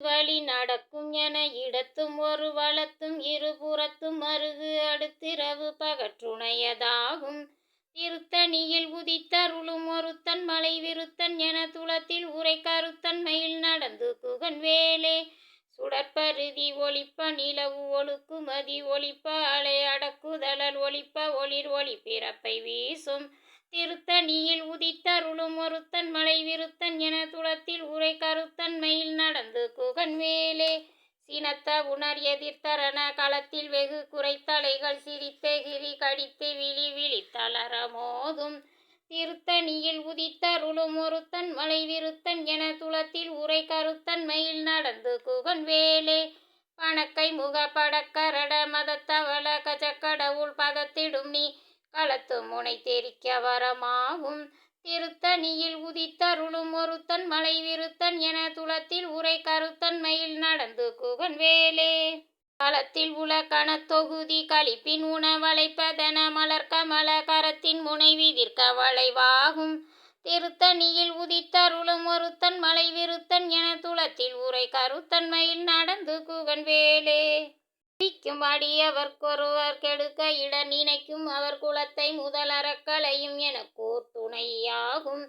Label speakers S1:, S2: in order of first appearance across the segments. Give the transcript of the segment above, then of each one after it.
S1: வழி நடக்கும் என இடத்தும் ஒரு வலத்தும் இருபுறத்தும் மருகு அடுத்திரவு பகற்றுணையதாகும். திருத்தணியில் உதித்தருளும் ஒருத்தன் மலை விருத்தன் என துளத்தில் உரை கருத்தன் மயில் நடந்து குகன் வேலே. சுடற்பருதி ஒளிப்ப நிலவு ஒழுக்குமதி ஒளிப்ப அலை அடக்குதலல் ஒளிப்ப ஒளிர் ஒளி பிறப்பை வீசும். திருத்தணியில் உதித்தருளும் ஒருத்தன் மலை விருத்தன் என துளத்தில் உரை கருத்தன் மயில் நடந்து குகன் வேலே. சினத்த உணர் எதிர்த்தரன களத்தில் வெகு குறைத்தலைகள் சிரித்தெகிரி கடித்து விழி விழித்தளர மோதும். திருத்தணியில் உதித்தருளும் ஒருத்தன் மலை விருத்தன் என துளத்தில் உரை கருத்தன் மயில் நடந்து குகன் வேலே. பணக்கை முக படக்கரட மதத்தவள கஜக்கடவுள் பதத்திடும் நீ களத்து முனை தெரிக்க வரமாகும். திருத்தணியில் உதித்தருளும் ஒருத்தன் மலை விருத்தன் என துளத்தில் உரை கருத்தன் மயில் நடந்து குகன் வேலே. களத்தில் உல கணத்தொகுதி களிப்பின் உணவளைப்பதென மலர்கமல கரத்தின் முனை விதிர்க்க வளைவாகும். திருத்தணியில் உதித்தருளும் ஒருத்தன் மலை விருத்தன் என துளத்தில் உரை கருத்தன் மயில் நடந்து குகன் வேலே. பிடிக்கும் அடியவர்க்கொருவர் கெடுக்க இட நினைக்கும் அவர் குலத்தை முதலறக்களையும் எனக்கோர் துணையாகும்.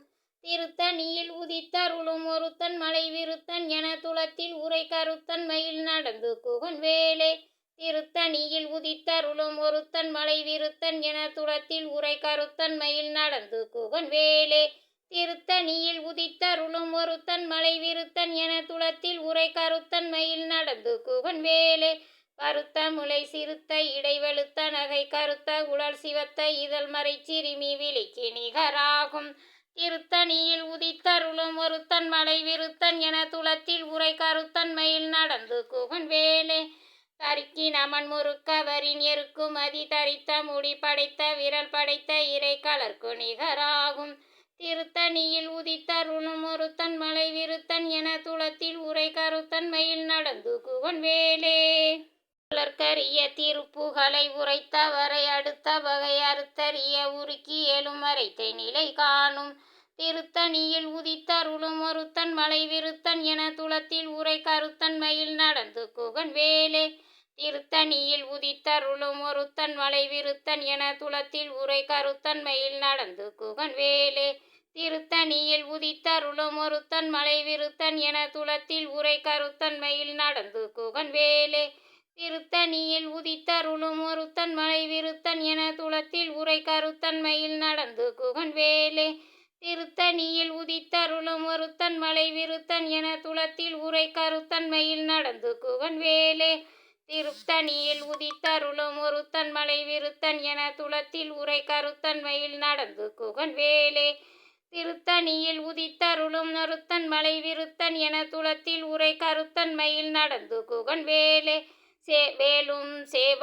S1: திருத்தணியில் உதித்தருளும் ஒருத்தன் மலை விருத்தன் என துளத்தில் உரை கருத்தன் மயில் நடந்து குகன் வேலே. திருத்தணியில் உதித்தருளும் ஒருத்தன் மலை விருத்தன் என துளத்தில் உரை கருத்தன் மயில் நடந்து குகன் வேலே. திருத்தணியில் உதித்தருளும் ஒருத்தன் மலை விருத்தன் என துளத்தில் உரை கருத்தன் மயில் நடந்து குகன் வேலே. கருத்த முளை சிறுத்த இடைவெளுத்த நகை கருத்த உடல் சிவத்த இதழ் மறை சிறுமி விழிக்கு நிகராகும். திருத்தணியில் உதித்தருளும் ஒருத்தன் மலை விருத்தன் என துளத்தில் உரை கருத்தன் மயில் நடந்து குகன் வேலே. தரிக்கி நமன் முறுக்கவரின் எருக்கும் அதி தரித்த முடி படைத்த விரல் படைத்த இறை கலர்க்கு நிகராகும். திருத்தணியில் உதித்தருளும் ஒருத்தன் மலை விருத்தன் என துளத்தில் உரை கருத்தன் மயில் நடந்து குகன் வேலே. கரிய திருப்புகளை உரைத்தவரை அடுத்த வகை அறுத்தறிய உருக்கி எழும் மறைத்தை நிலை காணும். திருத்தணியில் உதித்தருளும் ஒருத்தன் மலை விருத்தன் என துளத்தில் உரை கருத்தன் மயில் நடந்து குகன் வேலே. திருத்தணியில் உதித்தருளும் ஒருத்தன் மலை விருத்தன் என துளத்தில் உரை கருத்தன் மயில் நடந்து குகன் வேலே. திருத்தணியில் உதித்தருளும் ஒருத்தன் மலை விருத்தன் என துளத்தில் உரை கருத்தன் மயில் நடந்து குகன் வேலே. திருத்தணியில் உதித்தருளும் ஒருத்தன் மலை விருத்தன் என துளத்தில் உரை கருத்தன் மயில் நடந்து குகன் வேலே. திருத்தணியில் உதித்தருளும் ஒருத்தன் மலை விருத்தன் என துளத்தில் உரை கருத்தன் மயில் நடந்து குகன் வேலே. திருத்தணியில் உதித்தருளும் ஒருத்தன் மலை விருத்தன் என துளத்தில் உரை கருத்தன் மயில் நடந்து குகன் வேலே. திருத்தணியில் உதித்தருளும் ஒருத்தன் மலை விருத்தன் என துளத்தில் உரை கருத்தன் மயில் நடந்து குகன் வேலே. வேலும் சேவ